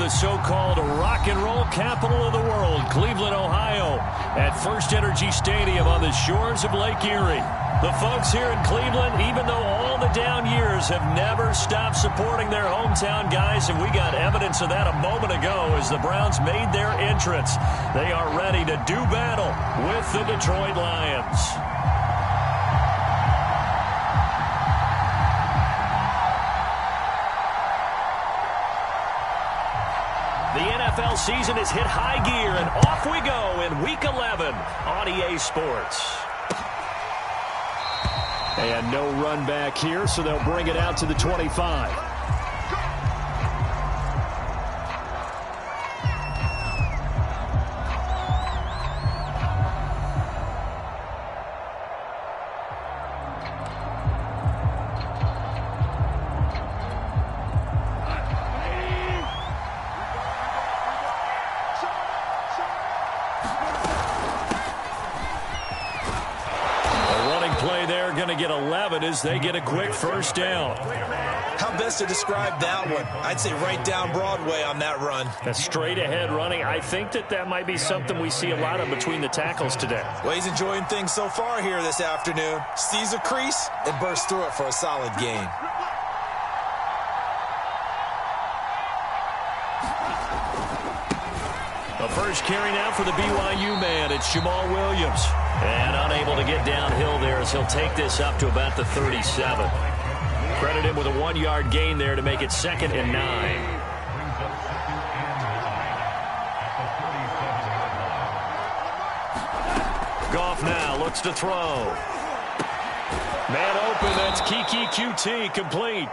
the so-called rock and roll capital of the world, Cleveland, Ohio, at First Energy Stadium on the shores of Lake Erie. The folks here in Cleveland, even though all the down years, have never stopped supporting their hometown guys, and we got evidence of that a moment ago as the Browns made their entrance. They are ready to do battle with the Detroit Lions. The NFL season has hit high gear, and off we go in Week 11 on EA Sports. And no run back here, so they'll bring it out to the 25. Going to get 11 as they get a quick first down. How best to describe that one? I'd say right down Broadway on that run. That's straight ahead running. I think that might be something we see a lot of between the tackles today. Well, he's enjoying things so far here this afternoon. Sees a crease and bursts through it for a solid gain. The first carry now for the BYU man. It's Jamal Williams. And unable to get downhill there as he'll take this up to about the 37. Credit him with a 1-yard gain there to make it 2nd and 9. Goff now looks to throw. Man open, that's Kiki QT, complete.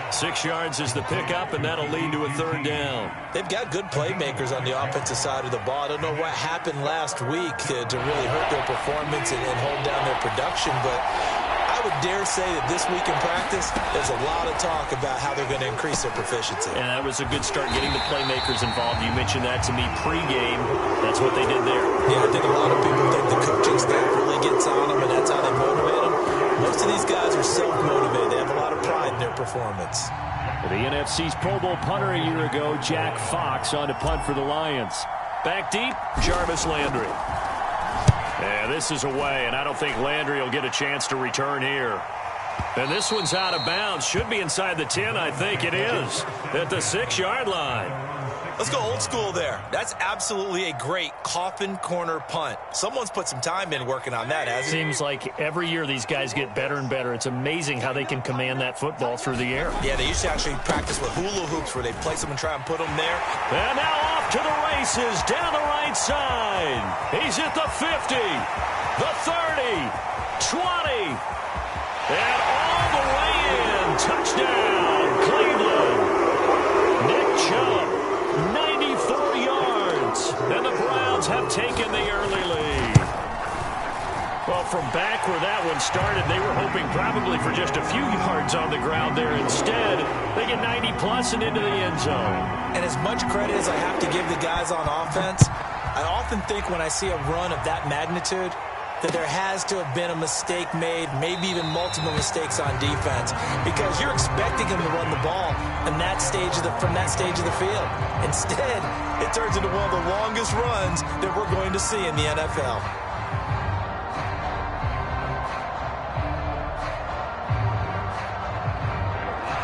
6 yards is the pickup, and that'll lead to a 3rd down. They've got good playmakers on the offensive side of the ball. I don't know what happened last week to really hurt their performance and hold down their production, but I would dare say that this week in practice, there's a lot of talk about how they're going to increase their proficiency. And that was a good start getting the playmakers involved. You mentioned that to me pregame. That's what they did there. Yeah, I think a lot of people think the coaching staff really gets on them, and that's how they motivate them. Most of these guys are self-motivated. They have a lot of pride in their performance. The NFC's Pro Bowl punter a year ago, Jack Fox, on to punt for the Lions. Back deep, Jarvis Landry. Yeah, this is away, and I don't think Landry will get a chance to return here. And this one's out of bounds. Should be inside the 10, I think it is, at the 6-yard line. Let's go old school there. That's absolutely a great coffin corner punt. Someone's put some time in working on that, hasn't it? Seems like every year these guys get better and better. It's amazing how they can command that football through the air. Yeah, they used to actually practice with hula hoops where they place them and try and put them there. And now off to the races down the right side. He's at the 50, the 30, 20, and all the way in. Touchdown, Cleveland. Nick Chubb. 94 yards, and the Browns have taken the early lead. Well, from back where that one started, they were hoping probably for just a few yards on the ground there. Instead, they get 90-plus and into the end zone. And as much credit as I have to give the guys on offense, I often think when I see a run of that magnitude that there has to have been a mistake made, maybe even multiple mistakes on defense, because you're expecting him to run the ball in that stage from that stage of the field. Instead, it turns into one of the longest runs that we're going to see in the NFL.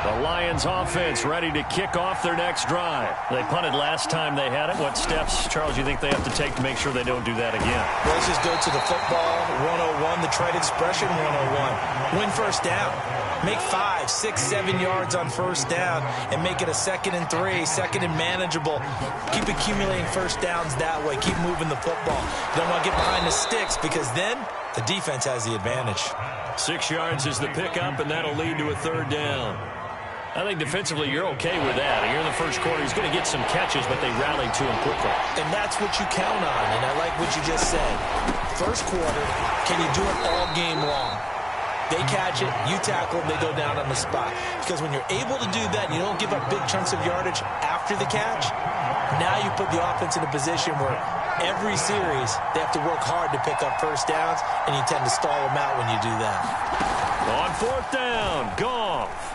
The Lions offense ready to kick off their next drive. They punted last time they had it. What steps, Charles, you think they have to take to make sure they don't do that again? Well, let's just go to the football 101, the trade expression 101. Win first down. Make 5, 6, 7 yards on first down and make it a 2nd and 3, 2nd and manageable. Keep accumulating first downs that way. Keep moving the football. You don't want to get behind the sticks because then the defense has the advantage. 6 yards is the pickup, and that'll lead to a 3rd down. I think defensively you're okay with that. Here in the first quarter, he's going to get some catches, but they rallied to him quickly. And that's what you count on, and I like what you just said. First quarter, can you do it all game long? They catch it, you tackle them, they go down on the spot. Because when you're able to do that and you don't give up big chunks of yardage after the catch, now you put the offense in a position where every series they have to work hard to pick up first downs, and you tend to stall them out when you do that. On 4th down, Goff.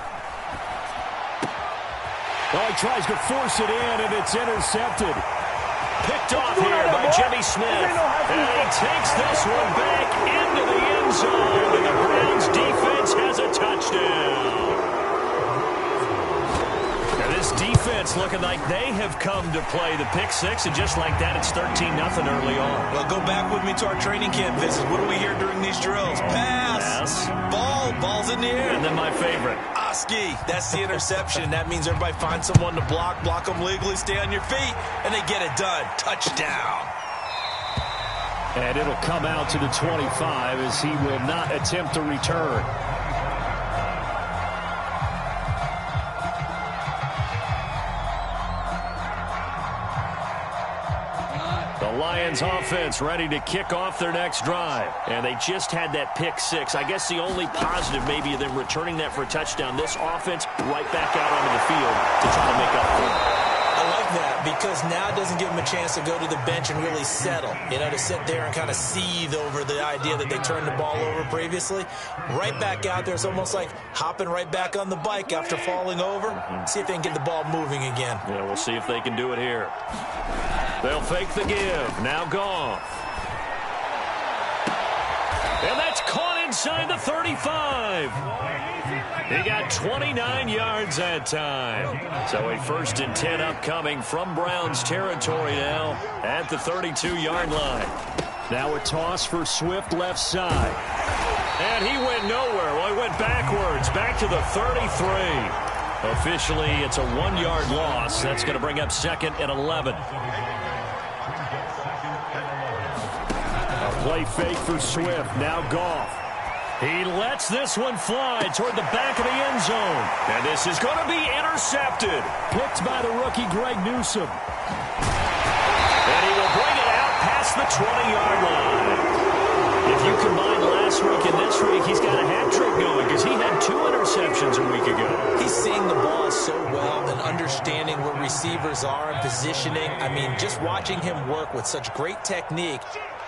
Oh, he tries to force it in, and it's intercepted. Picked off here by Jimmy Smith. And he takes this one back into the end zone. And the Browns defense has a touchdown. Now this defense looking like they have come to play the pick six. And just like that, it's 13-0 early on. Well, go back with me to our training camp visit. What do we hear during these drills? Pass. Ball's in the air. And then my favorite. Oski. That's the interception. That means everybody finds someone to block them legally, stay on your feet, and they get it done. Touchdown. And it'll come out to the 25 as he will not attempt to return. The Lions offense ready to kick off their next drive. And they just had that pick six. I guess the only positive maybe of them returning that for a touchdown. This offense right back out onto the field to try to make up for it. I like that because now it doesn't give them a chance to go to the bench and really settle. You know, to sit there and kind of seethe over the idea that they turned the ball over previously. Right back out there. It's almost like hopping right back on the bike after falling over. See if they can get the ball moving again. Yeah, we'll see if they can do it here. They'll fake the give. Now Goff. And that's caught inside the 35. He got 29 yards that time. So a 1st and 10 upcoming from Browns territory now at the 32-yard line. Now a toss for Swift left side. And he went nowhere. Well, he went backwards, back to the 33. Officially, it's a 1-yard loss. That's going to bring up 2nd and 11. Play fake for Swift. Now Goff. He lets this one fly toward the back of the end zone. And this is going to be intercepted. Picked by the rookie Greg Newsome. And he will bring it out past the 20-yard line. If you combine last week and this week, he's got a hat trick going because he had 2 interceptions a week ago. He's seeing the ball so well and understanding where receivers are and positioning. I mean, just watching him work with such great technique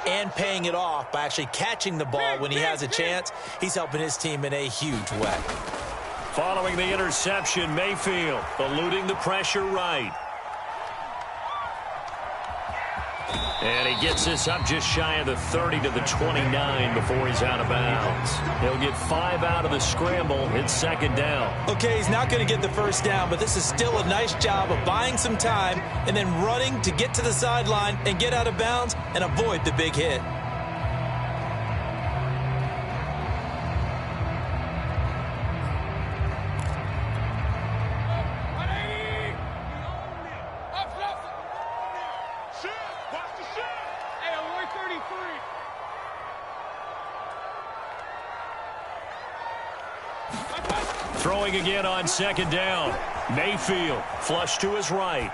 and paying it off by actually catching the ball when he has a chance, he's helping his team in a huge way. Following the interception, Mayfield eluding the pressure right. And he gets this up just shy of the 30 to the 29 before he's out of bounds. He'll get 5 out of the scramble. It's 2nd down. Okay, he's not going to get the 1st down, but this is still a nice job of buying some time and then running to get to the sideline and get out of bounds and avoid the big hit. Throwing again on 2nd down. Mayfield flush to his right.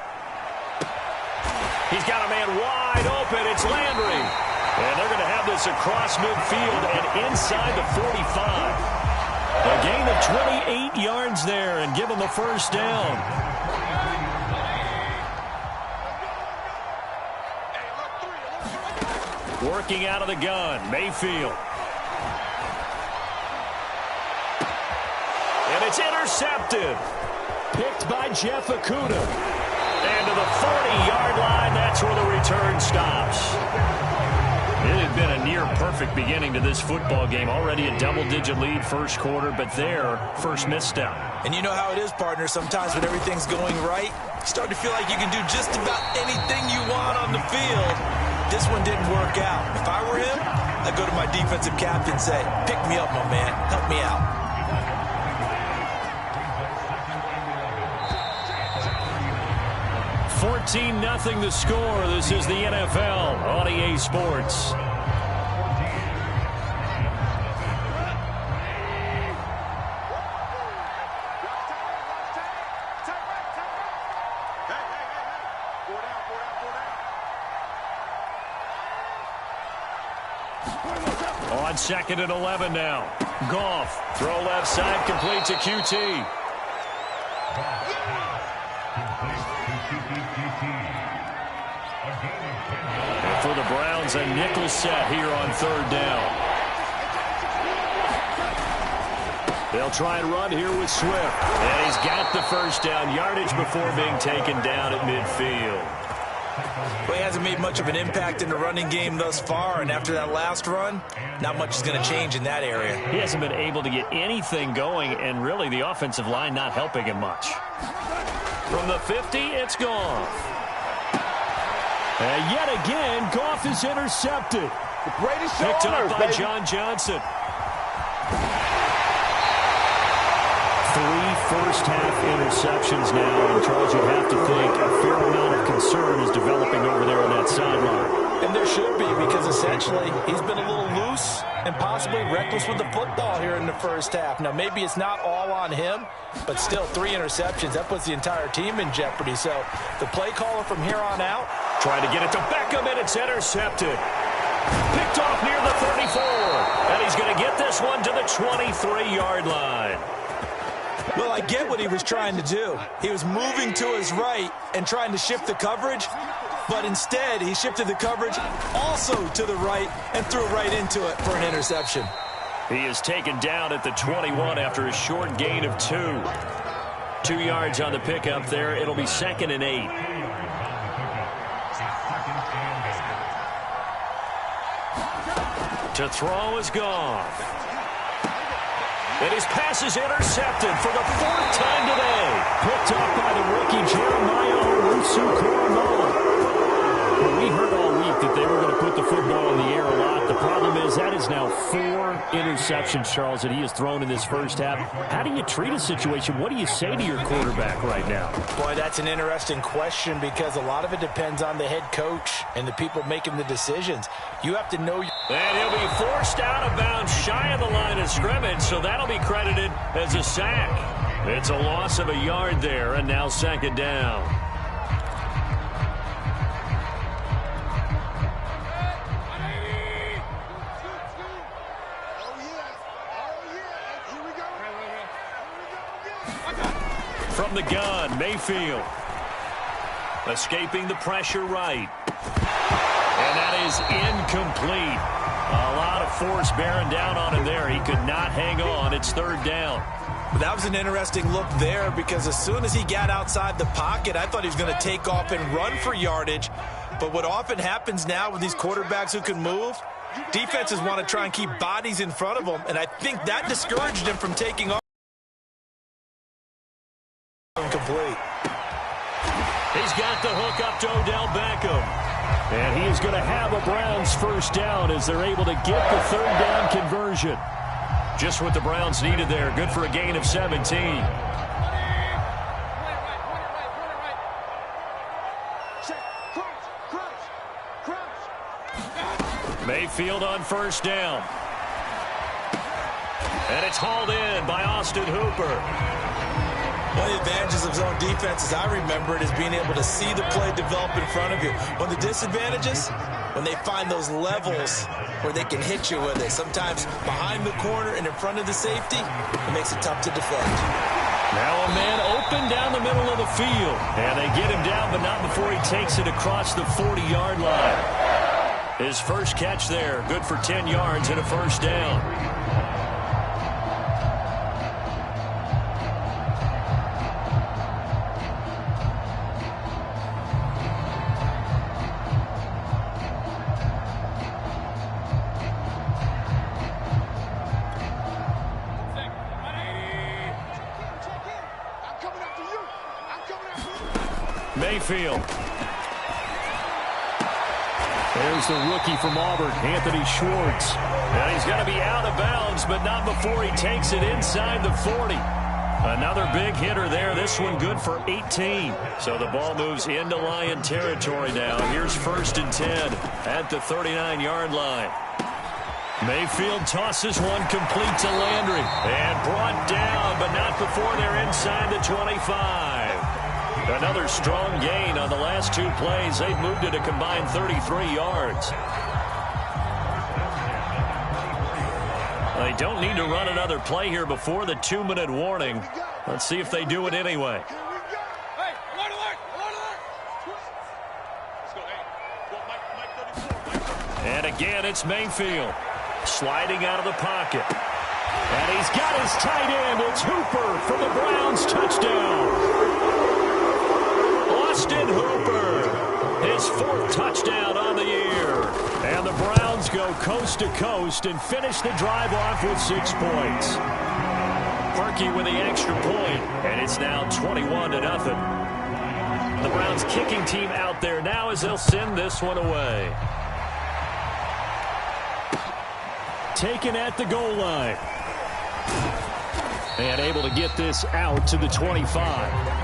He's got a man wide open. It's Landry. And they're going to have this across midfield and inside the 45. A gain of 28 yards there and give him the 1st down. Working out of the gun, Mayfield. And it's intercepted. Picked by Jeff Okudah. And to the 40-yard line, that's where the return stops. It had been a near-perfect beginning to this football game. Already a double-digit lead 1st quarter, but their 1st misstep. And you know how it is, partner. Sometimes when everything's going right, you start to feel like you can do just about anything you want on the field. This one didn't work out. If I were him, I'd go to my defensive captain and say, pick me up, my man. Help me out. 14-0 the score. This is the NFL on EA Sports. On 2nd and 11 now. Goff, throw left side, complete to QT. And for the Browns, a nickel set here on 3rd down. They'll try and run here with Swift. And he's got the first down, yardage before being taken down at midfield. Well, he hasn't made much of an impact in the running game thus far, and after that last run, not much is going to change in that area. He hasn't been able to get anything going, and really the offensive line not helping him much. From the 50, it's Goff. And yet again, Goff is intercepted. The greatest show Picked on up earth, by baby. John Johnson. 3 first-half interceptions now, and Charles, you'd have to think a fair amount of concern is developing over there on that sideline. And there should be, because essentially he's been a little loose and possibly reckless with the football here in the first half. Now, maybe it's not all on him, but still 3 interceptions. That puts the entire team in jeopardy. So the play caller from here on out. Trying to get it to Beckham, and it's intercepted. Picked off near the 34. And he's going to get this one to the 23-yard line. Well, I get what he was trying to do. He was moving to his right and trying to shift the coverage, but instead he shifted the coverage also to the right and threw right into it for an interception. He is taken down at the 21 after a short gain of 2. 2 yards on the pickup there. It'll be 2nd and 8. To throw is Goff. And his pass is intercepted for the 4th time today. Picked up by the rookie Jeremiah Owusu-Koramoah. Well, we heard all week that they were going to put the football in the air a lot. The problem is that is now 4 interceptions, Charles, that he has thrown in this first half. How do you treat a situation? What do you say to your quarterback right now? Boy, that's an interesting question, because a lot of it depends on the head coach and the people making the decisions. You have to know. And he'll be forced out of bounds shy of the line of scrimmage, so that'll be credited as a sack. It's a loss of a yard there, and now 2nd down. From the gun, Mayfield. Escaping the pressure right. And that is incomplete. A lot of force bearing down on him there. He could not hang on. It's 3rd down. That was an interesting look there, because as soon as he got outside the pocket, I thought he was going to take off and run for yardage. But what often happens now with these quarterbacks who can move, defenses want to try and keep bodies in front of them, and I think that discouraged him from taking off. Incomplete. He's got the hook up to Odell Beckham. And he is going to have a Browns first down as they're able to get the 3rd down conversion. Just what the Browns needed there. Good for a gain of 17. Mayfield on first down. And it's hauled in by Austin Hooper. One of the advantages of zone defense, as I remember it, is being able to see the play develop in front of you. One of the disadvantages, when they find those levels where they can hit you with it. Sometimes behind the corner and in front of the safety, it makes it tough to defend. Now a man open down the middle of the field. And they get him down, but not before he takes it across the 40-yard line. His first catch there, good for 10 yards and a first down. Mayfield. There's the rookie from Auburn, Anthony Schwartz. And he's going to be out of bounds, but not before he takes it inside the 40. Another big hitter there. This one good for 18. So the ball moves into Lion territory now. Here's 1st and 10 at the 39-yard line. Mayfield tosses one complete to Landry. And brought down, but not before they're inside the 25. Another strong gain on the last 2 plays. They've moved it a combined 33 yards. They don't need to run another play here before the 2-minute warning. Let's see if they do it anyway. And again, it's Mayfield sliding out of the pocket. And he's got his tight end. It's Hooper for the Browns. Touchdown. Austin Hooper, his 4th touchdown on the year. And the Browns go coast to coast and finish the drive off with 6 points. Parkey with the extra point, and it's now 21-0. The Browns kicking team out there now as they'll send this one away. Taken at the goal line. And able to get this out to the 25.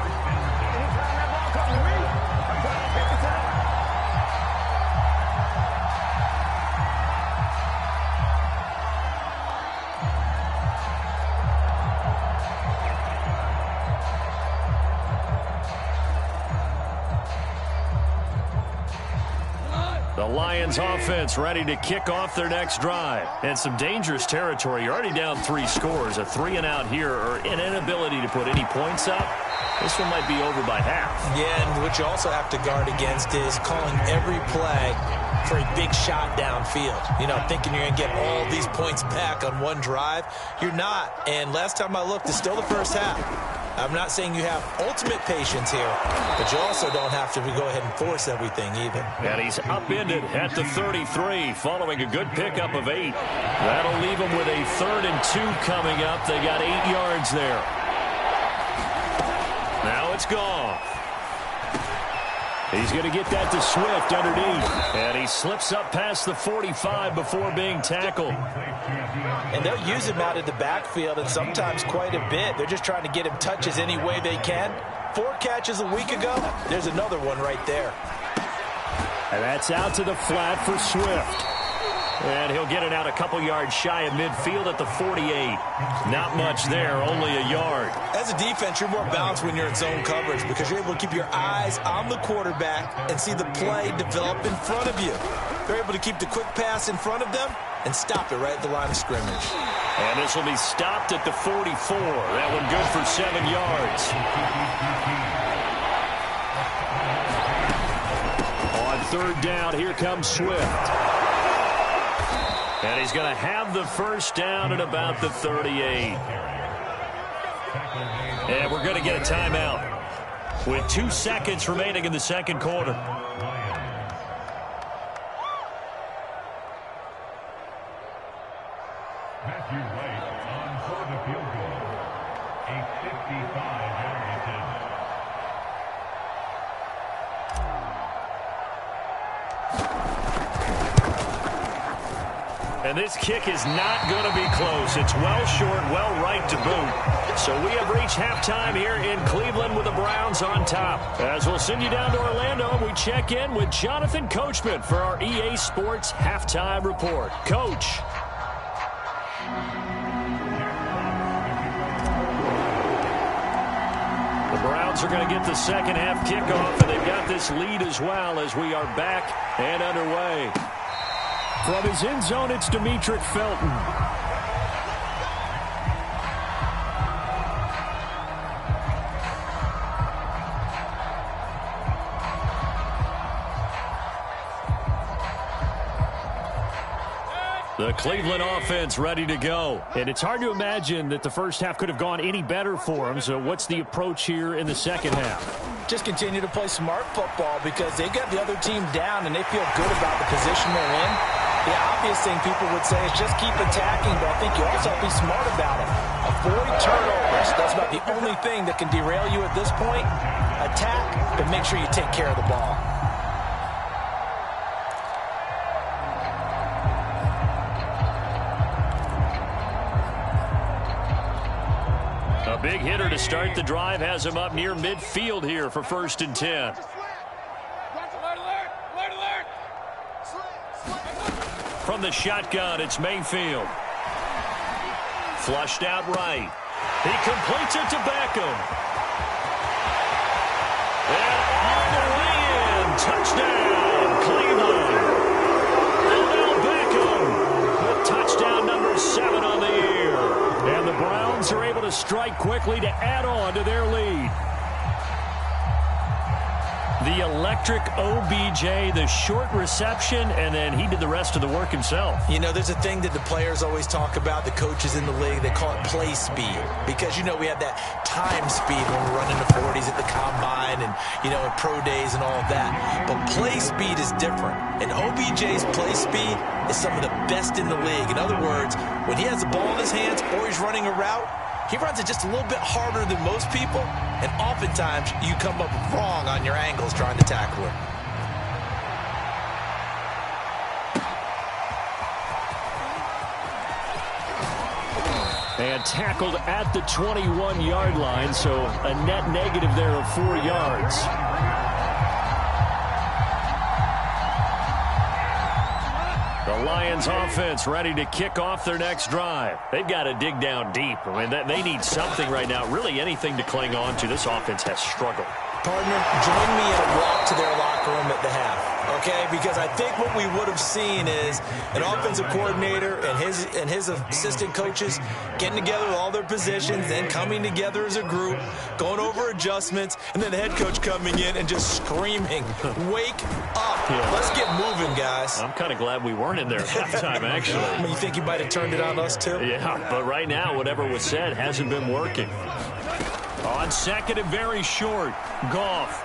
The Lions offense ready to kick off their next drive. And some dangerous territory. You're already down 3 scores. A 3-and-out here or an inability to put any points up. This one might be over by half. Yeah, and what you also have to guard against is calling every play for a big shot downfield. You know, thinking you're going to get all these points back on one drive. You're not. And last time I looked, it's still the first half. I'm not saying you have ultimate patience here, but you also don't have to go ahead and force everything either. And he's upended at the 33 following a good pickup of 8. That'll leave him with a 3rd and 2 coming up. They got 8 yards there. Now it's gone. He's going to get that to Swift underneath. And he slips up past the 45 before being tackled. And they'll use him out of the backfield, and sometimes quite a bit. They're just trying to get him touches any way they can. 4 catches a week ago. There's another one right there. And that's out to the flat for Swift. And he'll get it out a couple yards shy of midfield at the 48. Not much there, only a yard. As a defense, you're more balanced when you're in zone coverage because you're able to keep your eyes on the quarterback and see the play develop in front of you. They're able to keep the quick pass in front of them and stop it right at the line of scrimmage. And this will be stopped at the 44. That one good for 7 yards. On 3rd down, here comes Swift. And he's going to have the first down at about the 38. And we're going to get a timeout with 2 seconds remaining in the second quarter. And this kick is not going to be close. It's well short, well right to boot. So we have reached halftime here in Cleveland with the Browns on top. As we'll send you down to Orlando, we check in with Jonathan Coachman for our EA Sports Halftime Report. Coach. The Browns are going to get the second half kickoff, and they've got this lead as well as we are back and underway. From his end zone, it's Demetric Felton. The Cleveland offense ready to go. And it's hard to imagine that the first half could have gone any better for them. So what's the approach here in the second half? Just continue to play smart football because they got the other team down and they feel good about the position they're in. The obvious thing people would say is just keep attacking, but I think you also have to be smart about it. Avoid turnovers. That's about the only thing that can derail you at this point. Attack, but make sure you take care of the ball. A big hitter to start the drive has him up near midfield here for 1st and 10. From the shotgun, it's Mayfield. Flushed out right. He completes it to Beckham. And all the way in. Touchdown, Cleveland. Odell Beckham with touchdown number 7 on the year. And the Browns are able to strike quickly to add on to their lead. The electric OBJ, the short reception, and then he did the rest of the work himself. You know, there's a thing that the players always talk about, the coaches in the league, they call it play speed. Because, you know, we have that time speed when we're running the 40s at the combine and, you know, at pro days and all of that. But play speed is different. And OBJ's play speed is some of the best in the league. In other words, when he has the ball in his hands or he's running a route, he runs it just a little bit harder than most people, and oftentimes you come up wrong on your angles trying to tackle him. And tackled at the 21-yard line, so a net negative there of 4 yards. The Lions offense ready to kick off their next drive. They've got to dig down deep. I mean, they need something right now, really anything to cling on to. This offense has struggled. Partner, join me in a walk to their locker room at the half, okay? Because I think what we would have seen is an offensive coordinator and his assistant coaches getting together with all their positions, then coming together as a group, going over adjustments, and then the head coach coming in and just screaming, "Wake up. Yeah. Let's get moving, guys." I'm kind of glad we weren't in there at halftime, actually. I mean, you think you might have turned it on us, too? Yeah, but right now, whatever was said hasn't been working. On second and very short, Goff.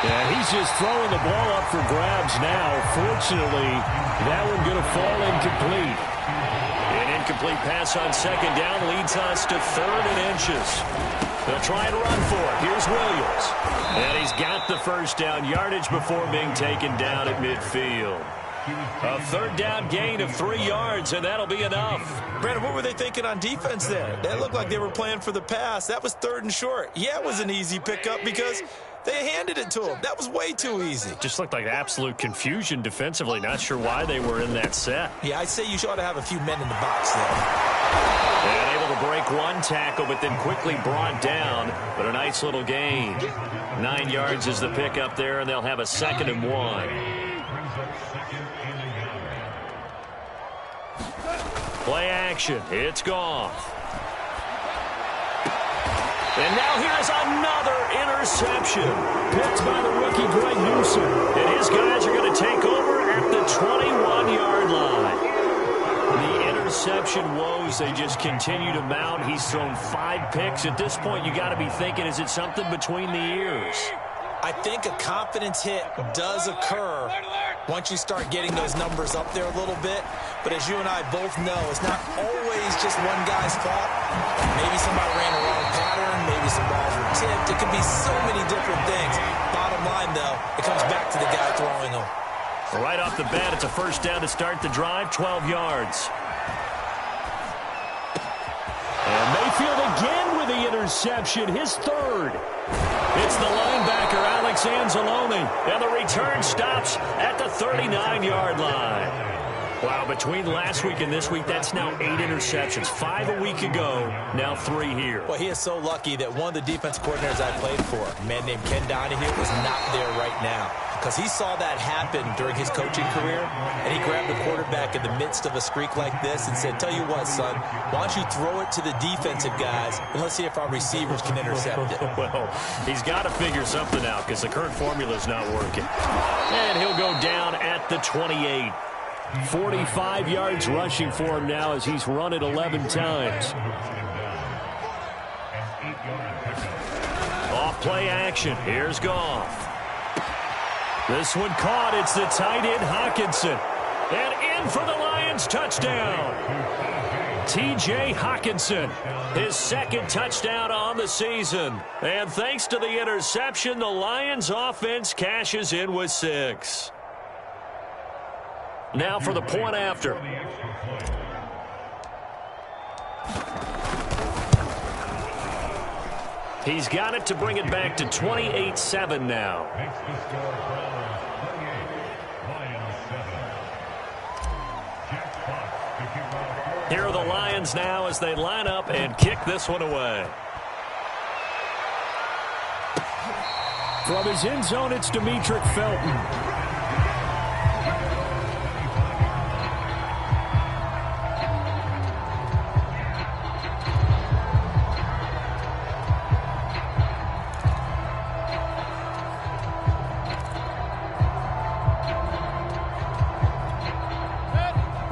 Yeah, he's just throwing the ball up for grabs now. Fortunately, that one going to fall incomplete. An incomplete pass on second down leads us to 3rd and inches. They'll try and run for it. Here's Williams. And he's got the first down yardage before being taken down at midfield. A 3rd down gain of 3 yards, and that'll be enough. Brandon, what were they thinking on defense there? They looked like they were playing for the pass. That was 3rd and short. Yeah, it was an easy pickup because they handed it to him. That was way too easy. Just looked like absolute confusion defensively. Not sure why they were in that set. Yeah, I'd say you ought to have a few men in the box there. And able to break one tackle, but then quickly brought down. But a nice little gain. 9 yards is the pickup there, and they'll have a 2nd and 1. Play action. It's Goff. And now here's another interception. Picked by the rookie Greg Newsom. And his guys are going to take over at the 21-yard line. The interception woes, they just continue to mount. He's thrown 5 picks. At this point, you got to be thinking, is it something between the ears? I think a confidence hit does occur once you start getting those numbers up there a little bit. But as you and I both know, it's not always just one guy's fault. Maybe somebody ran a wrong pattern. Maybe some balls were tipped. It could be so many different things. Bottom line, though, it comes back to the guy throwing them. Right off the bat, it's a first down to start the drive, 12 yards. And Mayfield again with the interception, his 3rd. It's the linebacker, Alex Anzalone, and the return stops at the 39-yard line. Wow, between last week and this week, that's now 8 interceptions. 5 a week ago, now 3 here. Well, he is so lucky that one of the defense coordinators I played for, a man named Ken Donahue, was not there right now. Because he saw that happen during his coaching career, and he grabbed the quarterback in the midst of a streak like this and said, "Tell you what, son, why don't you throw it to the defensive guys, and let's see if our receivers can intercept it." Well, he's got to figure something out because the current formula is not working. And he'll go down at the 28. 45 yards rushing for him now as he's run it 11 times. Off play action. Here's Goff. This one caught. It's the tight end, Hockenson. And in for the Lions touchdown. T.J. Hockenson, his 2nd touchdown on the season. And thanks to the interception, the Lions offense cashes in with 6. Now for the point after. He's got it to bring it back to 28-7 now. Here are the Lions now as they line up and kick this one away. From his end zone, it's Demetric Felton.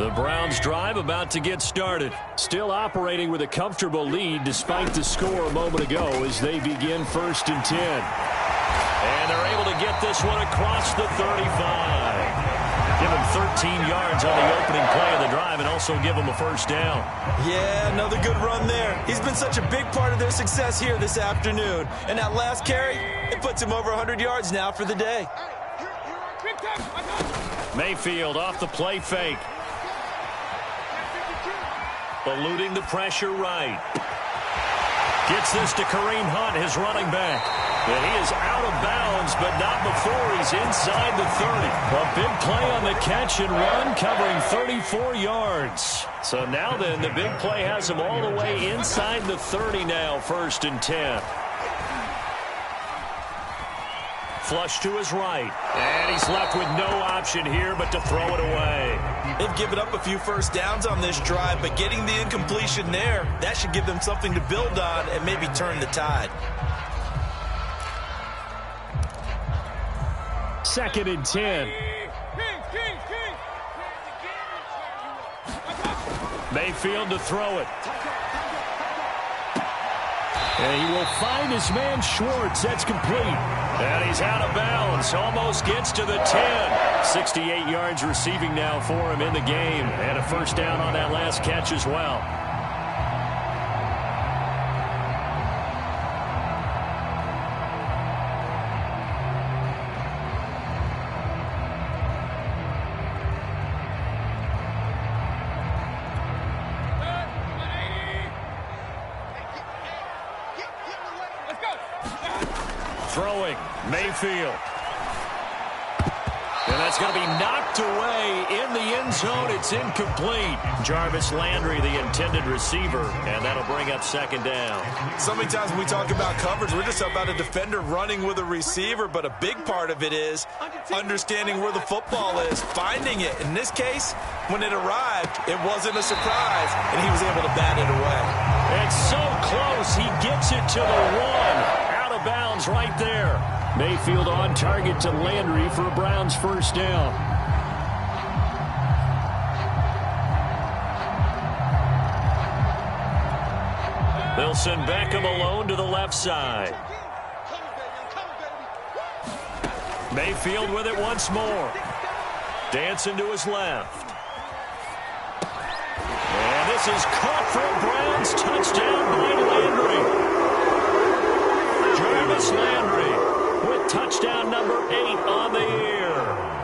The Browns drive about to get started. Still operating with a comfortable lead despite the score a moment ago as they begin 1st and 10. And they're able to get this one across the 35. Give him 13 yards on the opening play of the drive and also give him a first down. Yeah, another good run there. He's been such a big part of their success here this afternoon. And that last carry, it puts him over 100 yards now for the day. Mayfield off the play fake. Eluding the pressure right. Gets this to Kareem Hunt, his running back. And he is out of bounds, but not before he's inside the 30. A big play on the catch and run, covering 34 yards. So now then, the big play has him all the way inside the 30 now, 1st and 10. Flush to his right. And he's left with no option here but to throw it away. They've given up a few first downs on this drive, but getting the incompletion there, that should give them something to build on and maybe turn the tide. 2nd and 10. Mayfield to throw it. And he will find his man Schwartz. That's complete. And he's out of bounds. Almost gets to the 10. 68 yards receiving now for him in the game. And a first down on that last catch as well. Throwing, Mayfield. And that's going to be knocked away in the end zone. It's incomplete. Jarvis Landry, the intended receiver, and that'll bring up 2nd down. So many times when we talk about coverage, we're just talking about a defender running with a receiver, but a big part of it is understanding where the football is, finding it. In this case, when it arrived, it wasn't a surprise, and he was able to bat it away. It's so close. He gets it to the 1. Out of bounds right there. Mayfield on target to Landry for a Browns first down. They'll send Beckham alone to the left side. Mayfield with it once more. Dancing to his left. And this is caught for a Browns touchdown by Landry. Jarvis Landry with touchdown number 8 on the year.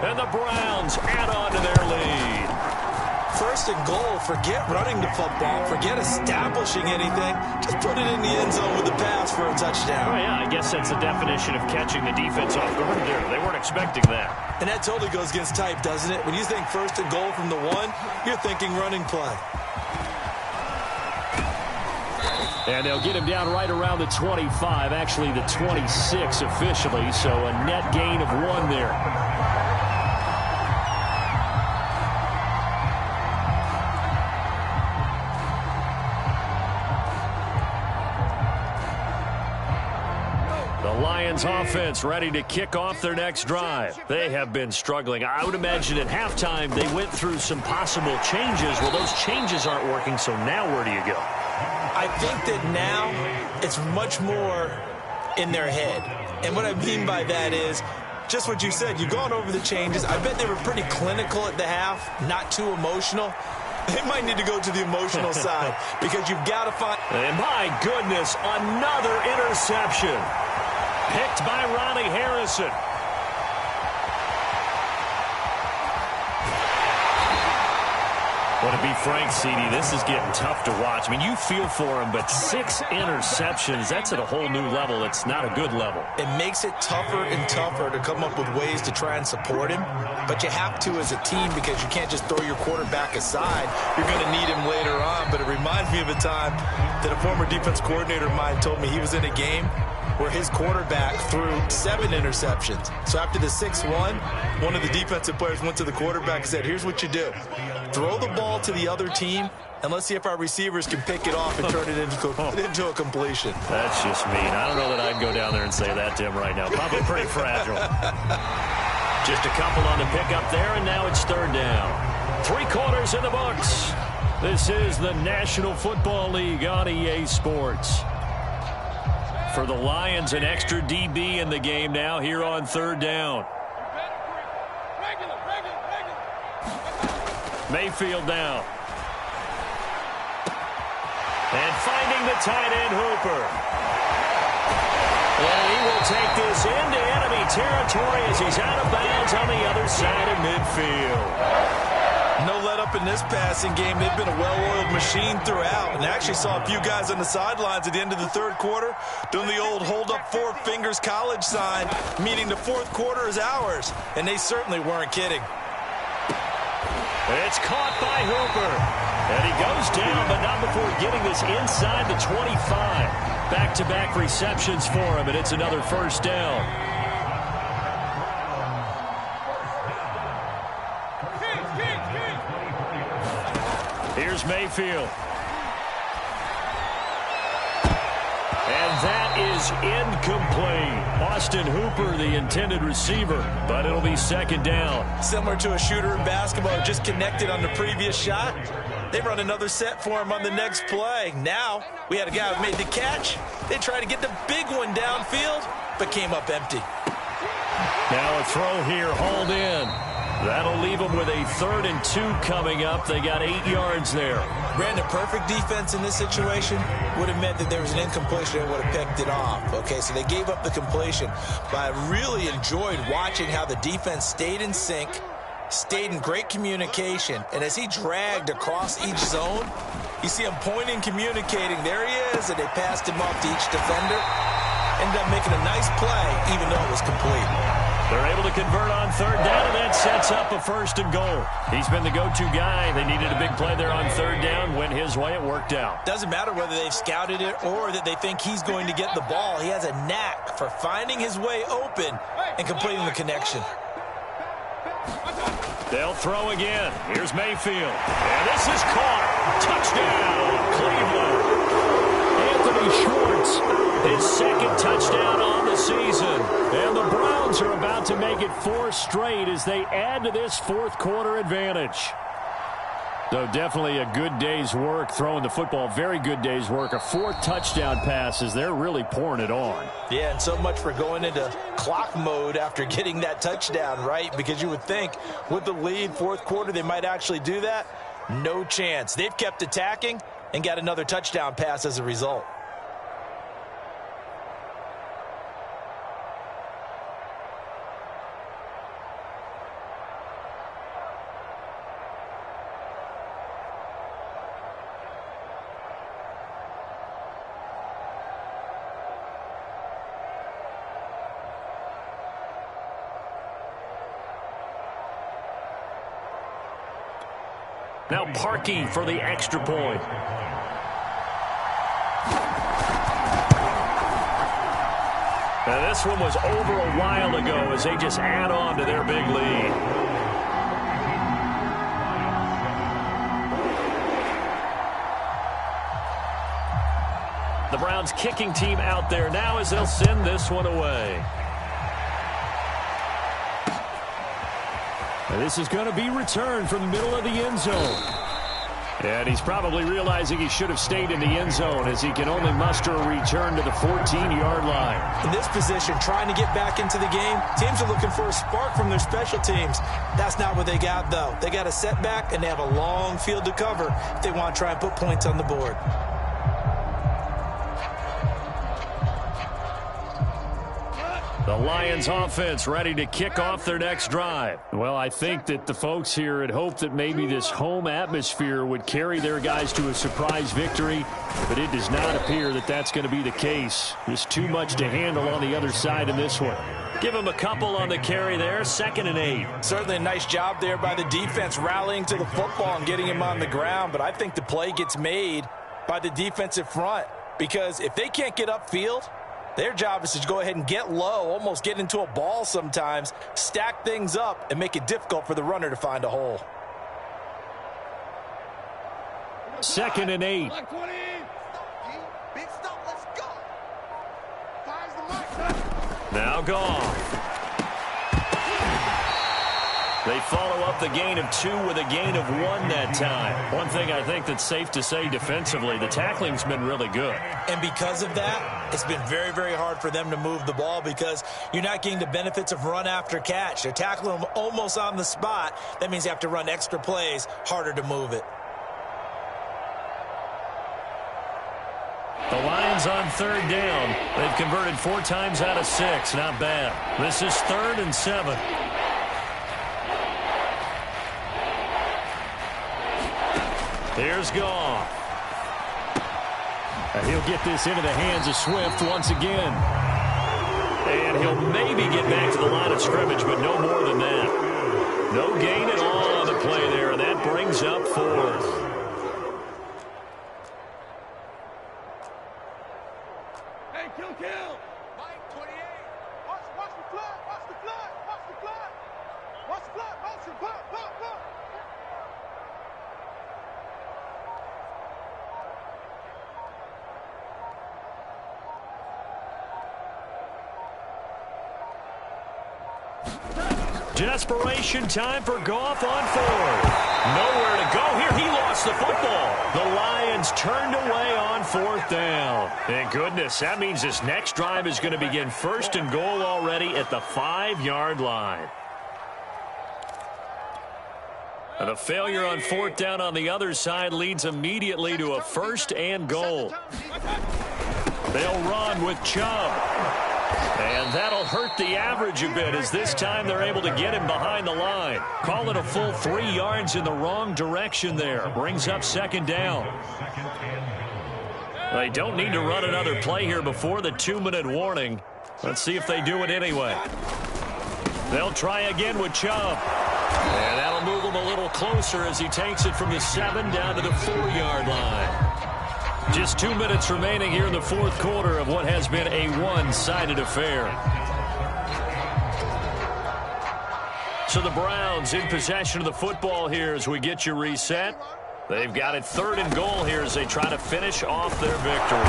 And the Browns add on to their lead. 1st and goal. Forget running the football. Forget establishing anything. Just put it in the end zone with the pass for a touchdown. Oh, yeah, I guess that's the definition of catching the defense off guard there. They weren't expecting that. And that totally goes against type, doesn't it? When you think 1st and goal from the 1, you're thinking running play. And they'll get him down right around the 25, actually the 26 officially, so a net gain of 1 there. The Lions offense ready to kick off their next drive. They have been struggling. I would imagine at halftime they went through some possible changes. Well, those changes aren't working, so now where do you go? I think that now it's much more in their head. And what I mean by that is just what you said. You've gone over the changes. I bet they were pretty clinical at the half, not too emotional. They might need to go to the emotional side because you've got to find. And my goodness, another interception. Picked by Ronnie Harrison. Well, to be frank, CD, this is getting tough to watch. I mean, you feel for him, but 6 interceptions, that's at a whole new level. It's not a good level. It makes it tougher and tougher to come up with ways to try and support him. But you have to as a team because you can't just throw your quarterback aside. You're going to need him later on. But it reminds me of a time that a former defense coordinator of mine told me he was in a game where his quarterback threw 7 interceptions. So after the 6-1, one of the defensive players went to the quarterback and said, here's what you do. Throw the ball to the other team, and let's see if our receivers can pick it off and turn it into a completion. That's just mean. I don't know that I'd go down there and say that to him right now. Probably pretty fragile. Just a couple on the pickup there, and now it's 3rd down. 3 quarters in the books. This is the National Football League on EA Sports. For the Lions, an extra DB in the game now here on 3rd down. Mayfield down. And finding the tight end, Hooper. And he will take this into enemy territory as he's out of bounds on the other side of midfield. No let up in this passing game. They've been a well-oiled machine throughout. And actually saw a few guys on the sidelines at the end of the 3rd quarter doing the old hold up 4 fingers college sign, meaning the 4th quarter is ours. And they certainly weren't kidding. It's caught by Hooper. And he goes down, but not before getting this inside the 25. Back-to-back receptions for him, and it's another 1st down. Here's Mayfield. And that is incomplete. Austin Hooper, the intended receiver, but it'll be 2nd down. Similar to a shooter in basketball, just connected on the previous shot. They run another set for him on the next play. Now, we had a guy who made the catch. They tried to get the big one downfield, but came up empty. Now a throw here, hauled in. That'll leave them with a 3rd and 2 coming up. They got 8 yards there. Brandon, perfect defense in this situation would have meant that there was an incompletion and would have picked it off. Okay, so they gave up the completion. But I really enjoyed watching how the defense stayed in sync, stayed in great communication, and as he dragged across each zone, you see him pointing, communicating. There he is, and they passed him off to each defender. Ended up making a nice play, even though it was complete. They're able to convert on 3rd down, and that sets up a 1st and goal. He's been the go-to guy. They needed a big play there on 3rd down. Went his way. It worked out. Doesn't matter whether they've scouted it or that they think he's going to get the ball. He has a knack for finding his way open and completing the connection. They'll throw again. Here's Mayfield. And this is caught. Touchdown, Cleveland. Anthony Schwartz, his 2nd touchdown on the season. And the Browns are about to make it 4 straight as they add to this 4th quarter advantage. So definitely a good day's work throwing the football. Very good day's work. A 4th touchdown pass as they're really pouring it on. Yeah, and so much for going into clock mode after getting that touchdown, right? Because you would think with the lead, 4th quarter, they might actually do that. No chance. They've kept attacking and got another touchdown pass as a result. Now Parkey for the extra point. Now this one was over a while ago as they just add on to their big lead. The Browns kicking team out there now as they'll send this one away. And this is going to be returned from the middle of the end zone. And he's probably realizing he should have stayed in the end zone as he can only muster a return to the 14-yard line. In this position, trying to get back into the game, teams are looking for a spark from their special teams. That's not what they got, though. They got a setback, and they have a long field to cover if they want to try and put points on the board. The Lions offense ready to kick off their next drive. Well, I think that the folks here had hoped that maybe this home atmosphere would carry their guys to a surprise victory, but it does not appear that that's going to be the case. There's too much to handle on the other side in this one. Give him a couple on the carry there, 2nd and 8. Certainly a nice job there by the defense rallying to the football and getting him on the ground, but I think the play gets made by the defensive front because if they can't get upfield, their job is to go ahead and get low, almost get into a ball sometimes, stack things up, and make it difficult for the runner to find a hole. 2nd and 8. Now Goff. They follow up the gain of 2 with a gain of 1 that time. One thing I think that's safe to say defensively, the tackling's been really good. And because of that, it's been very, very hard for them to move the ball because you're not getting the benefits of run after catch. They're tackling them almost on the spot. That means you have to run extra plays, harder to move it. The Lions on 3rd down. They've converted 4 times out of 6. Not bad. This is 3rd and 7. Here's Goff. And he'll get this into the hands of Swift once again. And he'll maybe get back to the line of scrimmage, but no more than that. No gain at all on the play there, and that brings up 4th. Kill. Mike 28. Watch the flood. Watch the flood. Watch the flood. Watch the flood. Watch the flood. Desperation time for Goff on 4th. Nowhere to go here. He lost the football. The Lions turned away on 4th down. Thank goodness. That means this next drive is going to begin 1st and goal already at the 5-yard line. And a failure on 4th down on the other side leads immediately to a 1st and goal. They'll run with Chubb. And that'll hurt the average a bit as this time they're able to get him behind the line. Call it a full 3 yards in the wrong direction there. Brings up 2nd down. They don't need to run another play here before the 2-minute warning. Let's see if they do it anyway. They'll try again with Chubb. And that'll move him a little closer as he takes it from the 7 down to the 4-yard line. Just 2 minutes remaining here in the 4th quarter of what has been a one-sided affair. So the Browns in possession of the football here as we get you reset. They've got it 3rd and goal here as they try to finish off their victory.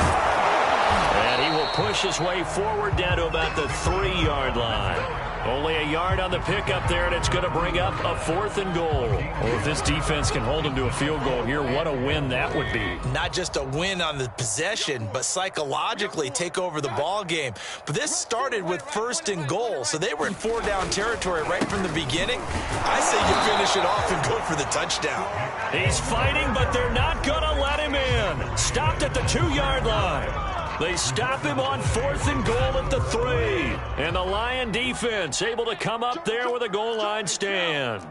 And he will push his way forward down to about the 3-yard line. Only a yard on the pickup there, and it's going to bring up a 4th and goal. Well, if this defense can hold him to a field goal here, what a win that would be. Not just a win on the possession, but psychologically take over the ball game. But this started with 1st and goal, so they were in 4-down territory right from the beginning. I say you finish it off and go for the touchdown. He's fighting, but they're not going to let him in. Stopped at the 2-yard line. They stop him on 4th and goal at the 3. And the Lion defense able to come up there with a goal line stand.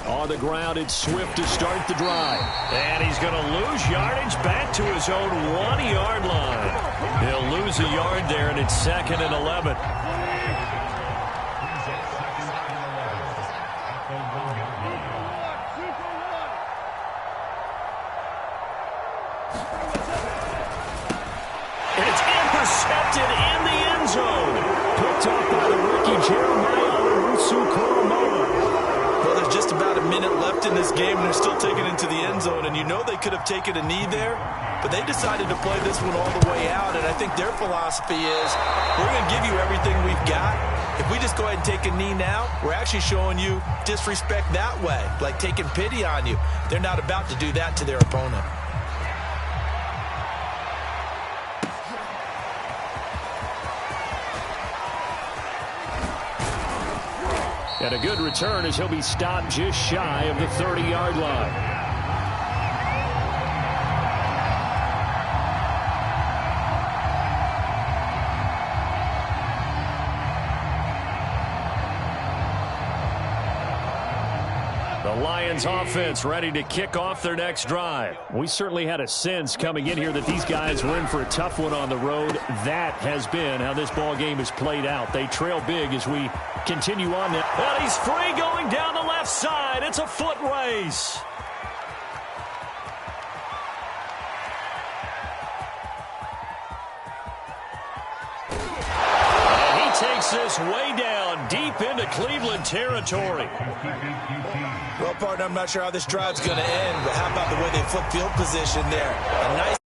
On the ground, it's Swift to start the drive. And he's going to lose yardage back to his own 1-yard line. He'll lose a yard there, and it's 2nd and 11. Intercepted in the end zone. Picked up by the rookie Jeremiah Owusu-Koramoah. Well, there's just about a minute left in this game, and they're still taking it into the end zone. And you know they could have taken a knee there, but they decided to play this one all the way out. And I think their philosophy is, we're going to give you everything we've got. If we just go ahead and take a knee now, we're actually showing you disrespect that way, like taking pity on you. They're not about to do that to their opponent. And a good return as he'll be stopped just shy of the 30-yard line. The Lions offense ready to kick off their next drive. We certainly had a sense coming in here that these guys were in for a tough one on the road. That has been how this ball game has played out. They trail big as we continue on now. And he's free going down the left side. It's a foot race. And he takes this way down deep into Cleveland territory. Well, partner, I'm not sure how this drive's going to end, but how about the way they flip field position there? A nice